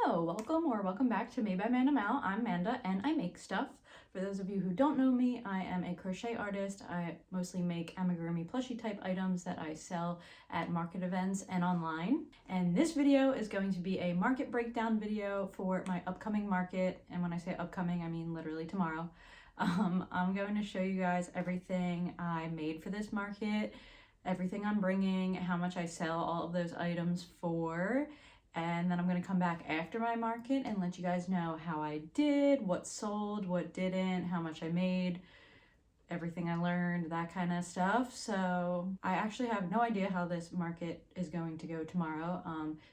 Hello, welcome back to Made by Manda Mal. I'm Manda and I make stuff. For those of you who don't know me, I am a crochet artist. I mostly make amigurumi plushie type items that I sell at market events and online. And this video is going to be a market breakdown video for my upcoming market. And when I say upcoming, I mean literally tomorrow. I'm going to show you guys everything I made for this market, everything I'm bringing, how much I sell all of those items for. And then I'm going to come back after my market and let you guys know how I did, what sold, what didn't, how much I made, everything I learned, that kind of stuff. So I actually have no idea how this market is going to go tomorrow.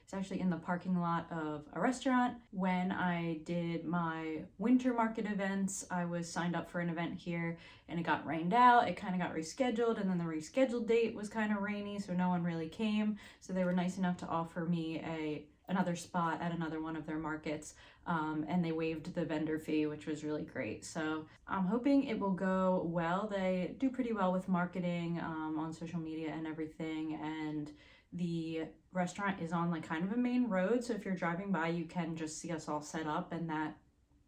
It's actually in the parking lot of a restaurant. When I did my winter market events, I was signed up for an event here and it got rained out. It kind of got rescheduled, and then the rescheduled date was kind of rainy, so no one really came. So they were nice enough to offer me another spot at another one of their markets, and they waived the vendor fee, which was really great. So I'm hoping it will go well. They do pretty well with marketing on social media and everything, and the restaurant is on like kind of a main road, so if you're driving by you can just see us all set up, and that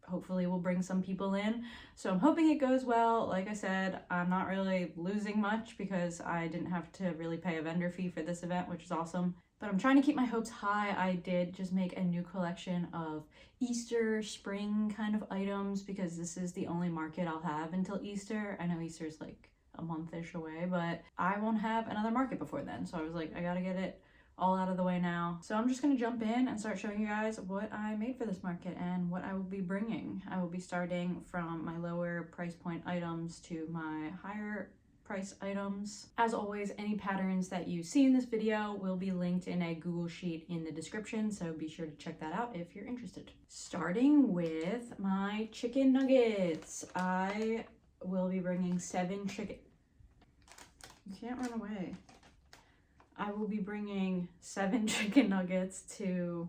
hopefully will bring some people in. So I'm hoping it goes well. Like I said, I'm not really losing much because I didn't have to really pay a vendor fee for this event, which is awesome. But I'm trying to keep my hopes high. I did just make a new collection of Easter, spring kind of items because this is the only market I'll have until Easter. I know Easter's like a month-ish away, but I won't have another market before then. So I was like, I gotta get it all out of the way now. So I'm just gonna jump in and start showing you guys what I made for this market and what I will be bringing. I will be starting from my lower price point items to my higher price items. As always, any patterns that you see in this video will be linked in a Google Sheet in the description, so be sure to check that out if you're interested. Starting with my chicken nuggets. I will be bringing 7 chicken... You can't run away. I will be bringing 7 chicken nuggets to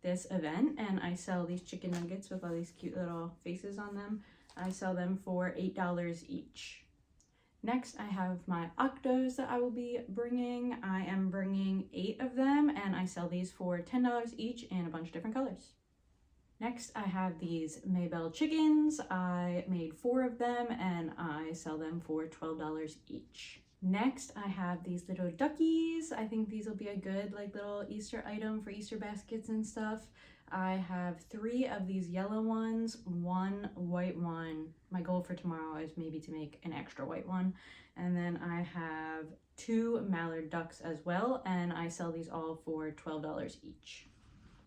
this event, and I sell these chicken nuggets with all these cute little faces on them. I sell them for $8 each. Next, I have my octos that I will be bringing. I am bringing 8 of them, and I sell these for $10 each in a bunch of different colors. Next, I have these Maybell chickens. I made 4 of them, and I sell them for $12 each. Next, I have these little duckies. I think these will be a good like little Easter item for Easter baskets and stuff. I have 3 of these yellow ones, 1 white one. My goal for tomorrow is maybe to make an extra white one. And then I have 2 mallard ducks as well, and I sell these all for $12 each.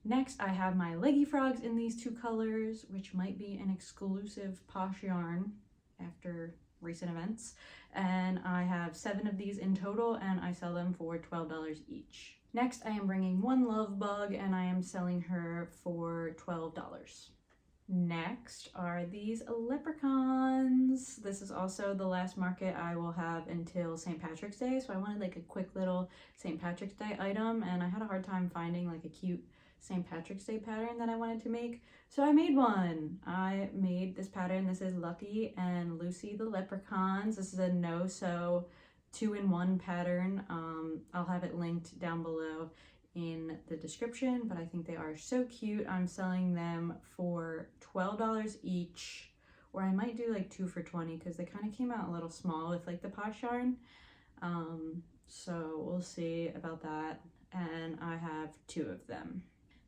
Next, I have my leggy frogs in these 2 colors, which might be an exclusive Posh yarn after recent events. And I have 7 of these in total, and I sell them for $12 each. Next, I am bringing 1 love bug, and I am selling her for $12. Next are these leprechauns. This is also the last market I will have until St. Patrick's Day, so I wanted like a quick little St. Patrick's Day item, and I had a hard time finding like a cute St. Patrick's Day pattern that I wanted to make, so I made one. I made this pattern. This is Lucky and Lucy the leprechauns. This is a no-sew 2-in-1 pattern. I'll have it linked down below in the description, but I think they are so cute. I'm selling them for $12 each, or I might do like 2 for $20 because they kind of came out a little small with like the Posh yarn. So we'll see about that, and I have 2 of them.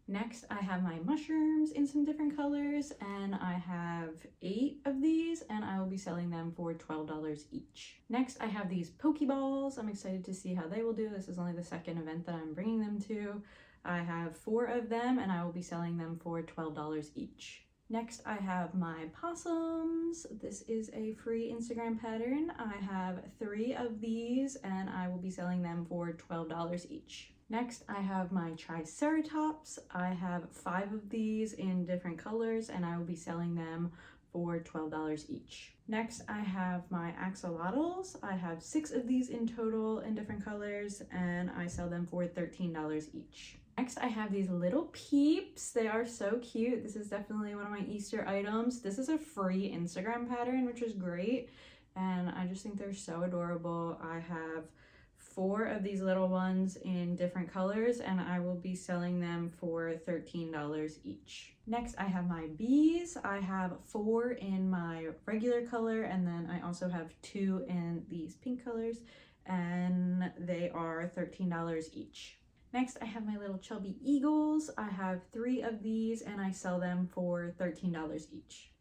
Next, I have my mushrooms in some different colors, and I have 8 of these, and I will be selling them for $12 each. Next, I have these Pokeballs. I'm excited to see how they will do. This is only the 2nd event that I'm bringing them to. I have 4 of them, and I will be selling them for $12 each. Next, I have my possums. This is a free Instagram pattern. I have 3 of these, and I will be selling them for $12 each. Next, I have my Triceratops. I have 5 of these in different colors, and I will be selling them for $12 each. Next, I have my axolotls. I have 6 of these in total in different colors, and I sell them for $13 each. Next, I have these little peeps. They are so cute. This is definitely one of my Easter items. This is a free Instagram pattern, which is great, and I just think they're so adorable. I have 4 of these little ones in different colors, and I will be selling them for $13 each. Next, I have my bees. I have 4 in my regular color, and then I also have 2 in these pink colors, and they are $13 each. Next, I have my little chubby eagles. I have 3 of these, and I sell them for $13 each.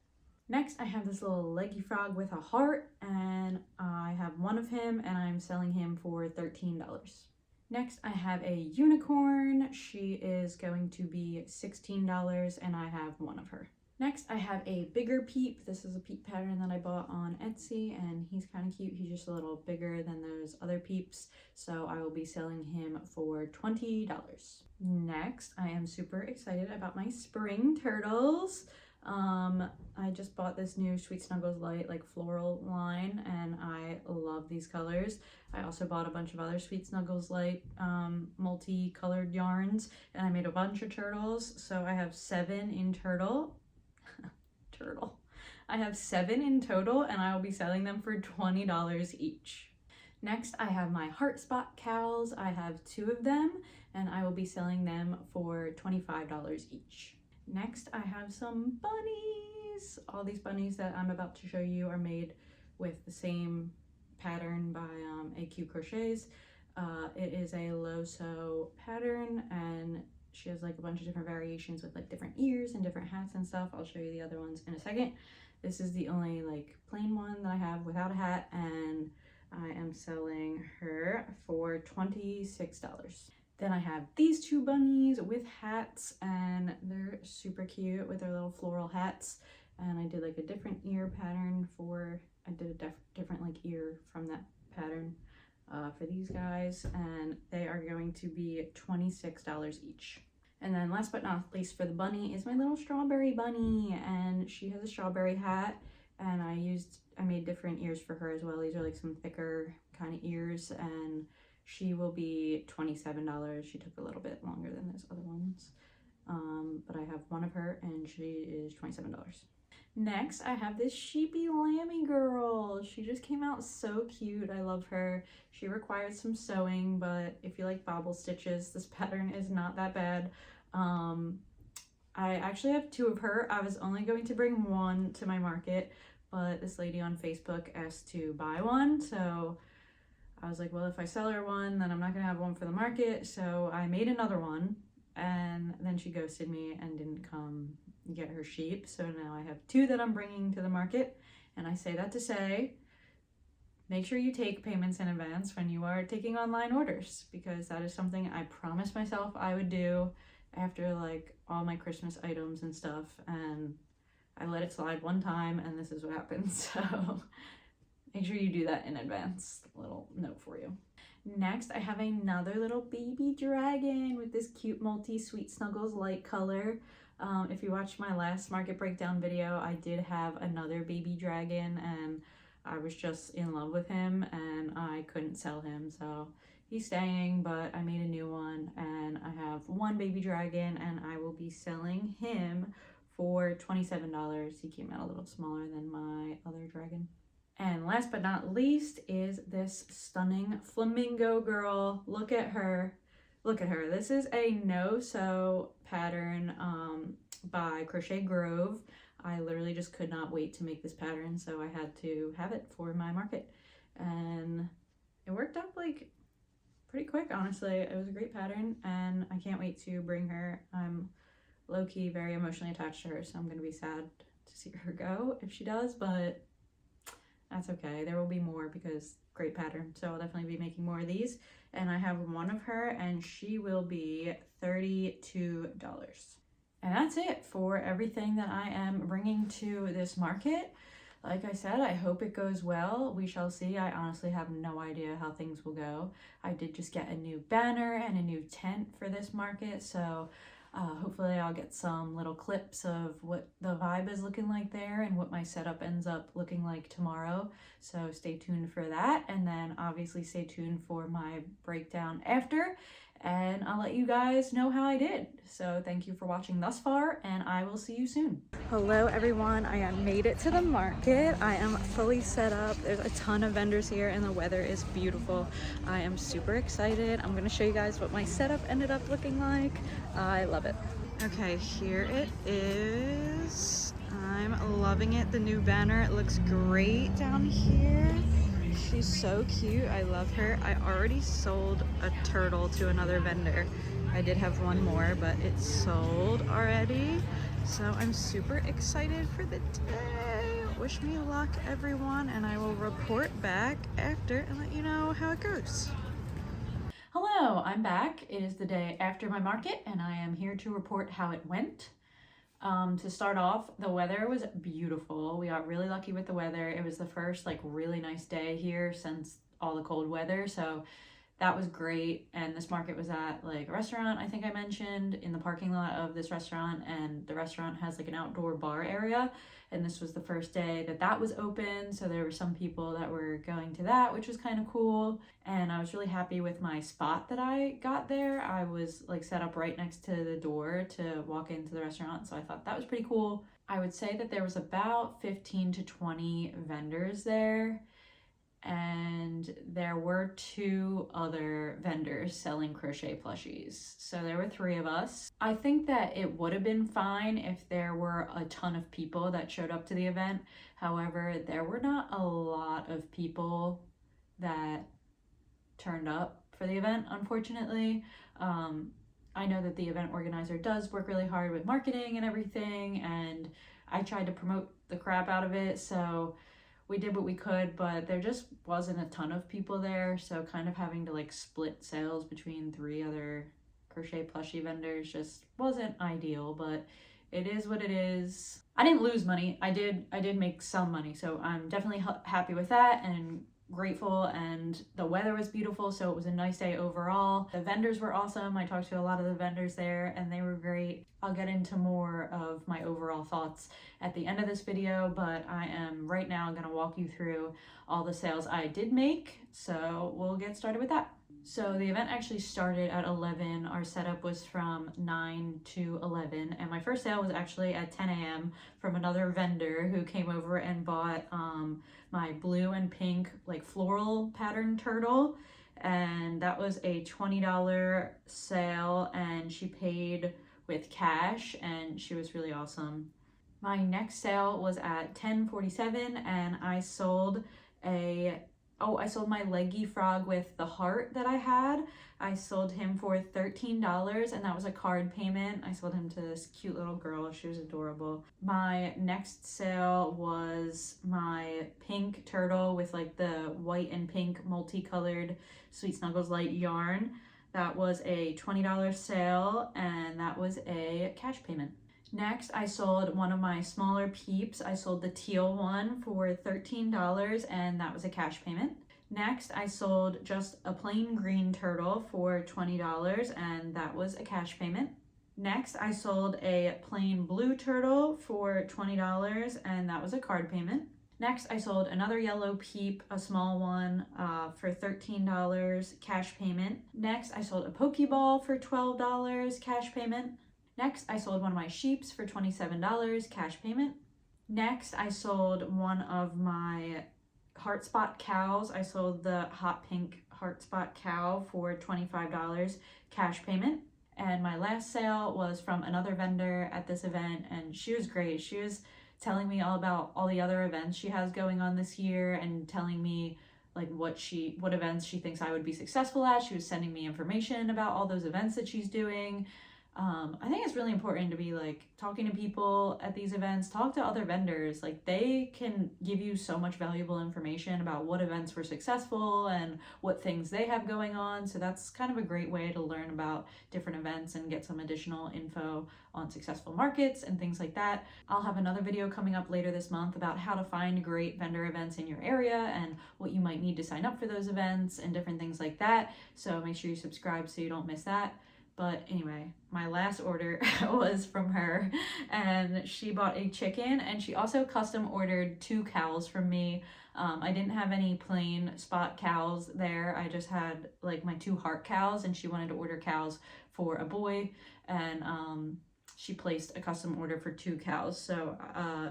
Next, I have this little leggy frog with a heart, and I have 1 of him, and I'm selling him for $13. Next, I have a unicorn. She is going to be $16, and I have 1 of her. Next, I have a bigger peep. This is a peep pattern that I bought on Etsy, and he's kind of cute. He's just a little bigger than those other peeps, so I will be selling him for $20. Next, I am super excited about my spring turtles. I just bought this new Sweet Snuggles Light like floral line, and I love these colors. I also bought a bunch of other Sweet Snuggles Light multicolored yarns, and I made a bunch of turtles. So I have 7 in turtle. I have 7 in total, and I will be selling them for $20 each. Next, I have my Heart Spot cows. I have 2 of them, and I will be selling them for $25 each. Next, I have some bunnies. All these bunnies that I'm about to show you are made with the same pattern by AQ Crochets. It is a low sew pattern, and she has like a bunch of different variations with like different ears and different hats and stuff. I'll show you the other ones in a second. This is the only like plain one that I have without a hat, and I am selling her for $26. Then I have these 2 bunnies with hats, and they're super cute with their little floral hats. And I did like a different ear pattern I did a different like ear from that pattern for these guys, and they are going to be $26 each. And then last but not least for the bunny is my little strawberry bunny, and she has a strawberry hat, and I made different ears for her as well. These are like some thicker kind of ears, and she will be $27. She took a little bit longer than those other ones, but I have 1 of her, and she is $27. Next, I have this sheepy lammy girl. She just came out so cute. I love her. She requires some sewing, but if you like bobble stitches, this pattern is not that bad. I actually have 2 of her. I was only going to bring 1 to my market, but this lady on Facebook asked to buy 1, so I was like, well, if I sell her 1, then I'm not gonna have 1 for the market. So I made another one, and then she ghosted me and didn't come get her sheep. So now I have 2 that I'm bringing to the market, and I say that to say, make sure you take payments in advance when you are taking online orders, because that is something I promised myself I would do after like all my Christmas items and stuff, and I let it slide one time, and this is what happened. So make sure you do that in advance. A little note for you. Next, I have another little baby dragon with this cute multi Sweet Snuggles Light color. If you watched my last market breakdown video, I did have another baby dragon, and I was just in love with him, and I couldn't sell him, so he's staying, but I made a new one, and I have 1 baby dragon, and I will be selling him for $27. He came out a little smaller than my other dragon. And last but not least is this stunning flamingo girl. Look at her. Look at her. This is a no-sew pattern by Crochet Grove. I literally just could not wait to make this pattern, so I had to have it for my market. And it worked out like pretty quick, honestly. It was a great pattern, and I can't wait to bring her. I'm low-key very emotionally attached to her, so I'm going to be sad to see her go if she does, but that's okay. There will be more because great pattern. So I'll definitely be making more of these. And I have 1 of her, and she will be $32. And that's it for everything that I am bringing to this market. Like I said, I hope it goes well. We shall see. I honestly have no idea how things will go. I did just get a new banner and a new tent for this market, so hopefully I'll get some little clips of what the vibe is looking like there and what my setup ends up looking like tomorrow. So stay tuned for that, and then obviously stay tuned for my breakdown after. and I'll let you guys know how I did. So thank you for watching thus far, and I will see you soon. Hello everyone, I made it to the market. I am fully set up. There's a ton of vendors here and the weather is beautiful. I am super excited. I'm gonna show you guys what my setup ended up looking like. I love it. Okay, here it is. I'm loving it, the new banner. It looks great down here. She's so cute. I love her. I already sold a turtle to another vendor. I did have one more, but it's sold already. So I'm super excited for the day. Wish me luck, everyone, and I will report back after and let you know how it goes. Hello, I'm back. It is the day after my market, and I am here to report how it went. To start off, the weather was beautiful. We got really lucky with the weather. It was the first like really nice day here since all the cold weather, so that was great. And this market was at like a restaurant, I think I mentioned, in the parking lot of this restaurant, and the restaurant has like an outdoor bar area, and this was the first day that that was open, so there were some people that were going to that, which was kind of cool. And I was really happy with my spot that I got there. I was like set up right next to the door to walk into the restaurant, so I thought that was pretty cool. I would say that there was about 15 to 20 vendors there, and there were 2 other vendors selling crochet plushies. So there were 3 of us. I think that it would have been fine if there were a ton of people that showed up to the event. However, there were not a lot of people that turned up for the event, unfortunately. I know that the event organizer does work really hard with marketing and everything, and I tried to promote the crap out of it, so we did what we could, but there just wasn't a ton of people there, so kind of having to like split sales between 3 other crochet plushie vendors just wasn't ideal, but it is what it is. I didn't lose money. I did make some money, so I'm definitely happy with that and grateful, and the weather was beautiful, so it was a nice day overall. The vendors were awesome. I talked to a lot of the vendors there and they were great. I'll get into more of my overall thoughts at the end of this video, but I am right now going to walk you through all the sales I did make, so we'll get started with that. So the event actually started at 11. Our setup was from 9 to 11, and my first sale was actually at 10 a.m. from another vendor who came over and bought my blue and pink like floral pattern turtle, and that was a $20 sale, and she paid with cash, and she was really awesome. My next sale was at 10:47, and I sold my leggy frog with the heart that I had. I sold him for $13, and that was a card payment. I sold him to this cute little girl. She was adorable. My next sale was my pink turtle with like the white and pink multicolored Sweet Snuggles Light yarn. That was a $20 sale, and that was a cash payment. Next, I sold one of my smaller peeps. I sold the teal one for $13, and that was a cash payment. Next, I sold just a plain green turtle for $20, and that was a cash payment. Next, I sold a plain blue turtle for $20, and that was a card payment. Next, I sold another yellow peep, a small one, for $13, cash payment. Next, I sold a Pokeball for $12, cash payment. Next, I sold one of my sheeps for $27, cash payment. Next, I sold one of my heart spot cows. I sold the hot pink heart spot cow for $25, cash payment. And my last sale was from another vendor at this event, and she was great. She was telling me all about all the other events she has going on this year and telling me like what events she thinks I would be successful at. She was sending me information about all those events that she's doing. I think it's really important to be like talking to people at these events, talk to other vendors. Like they can give you so much valuable information about what events were successful and what things they have going on. So that's kind of a great way to learn about different events and get some additional info on successful markets and things like that. I'll have another video coming up later this month about how to find great vendor events in your area and what you might need to sign up for those events and different things like that. So make sure you subscribe so you don't miss that. But anyway, my last order was from her, and she bought a chicken, and she also custom ordered 2 cows from me. I didn't have any plain spot cows there. I just had like my 2 heart cows, and she wanted to order cows for a boy, and she placed a custom order for 2 cows. So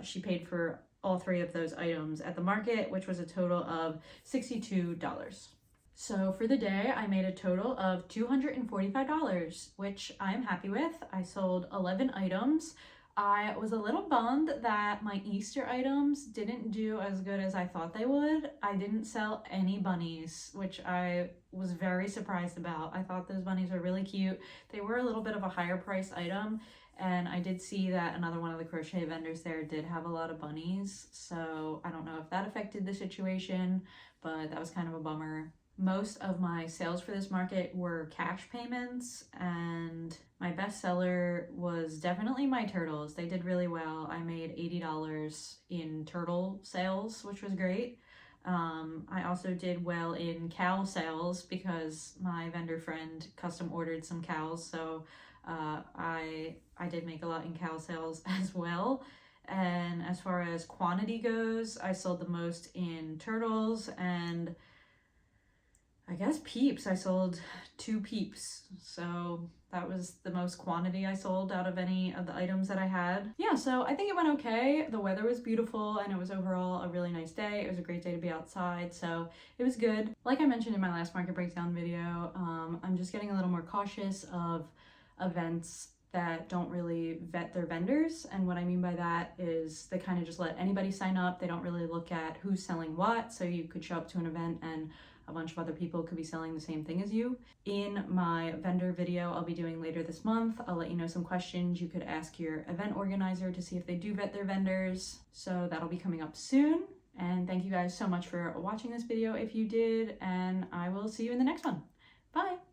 she paid for all 3 of those items at the market, which was a total of $62. So for the day, I made a total of $245, which I'm happy with. I sold 11 items. I was a little bummed that my Easter items didn't do as good as I thought they would. I didn't sell any bunnies, which I was very surprised about. I thought those bunnies were really cute. They were a little bit of a higher price item, and I did see that another one of the crochet vendors there did have a lot of bunnies, so I don't know if that affected the situation, but that was kind of a bummer. Most of my sales for this market were cash payments, and my best seller was definitely my turtles. They did really well. I made $80 in turtle sales, which was great. I also did well in cow sales because my vendor friend custom ordered some cows, so I did make a lot in cow sales as well. And as far as quantity goes, I sold the most in turtles and I guess peeps. I sold 2 peeps, so that was the most quantity I sold out of any of the items that I had. Yeah, so I think it went okay. The weather was beautiful and it was overall a really nice day. It was a great day to be outside, so it was good. Like I mentioned in my last market breakdown video, I'm just getting a little more cautious of events that don't really vet their vendors. And what I mean by that is they kind of just let anybody sign up. They don't really look at who's selling what, so you could show up to an event and a bunch of other people could be selling the same thing as you. In my vendor video I'll be doing later this month, I'll let you know some questions you could ask your event organizer to see if they do vet their vendors. So that'll be coming up soon. And thank you guys so much for watching this video if you did, and I will see you in the next one. Bye!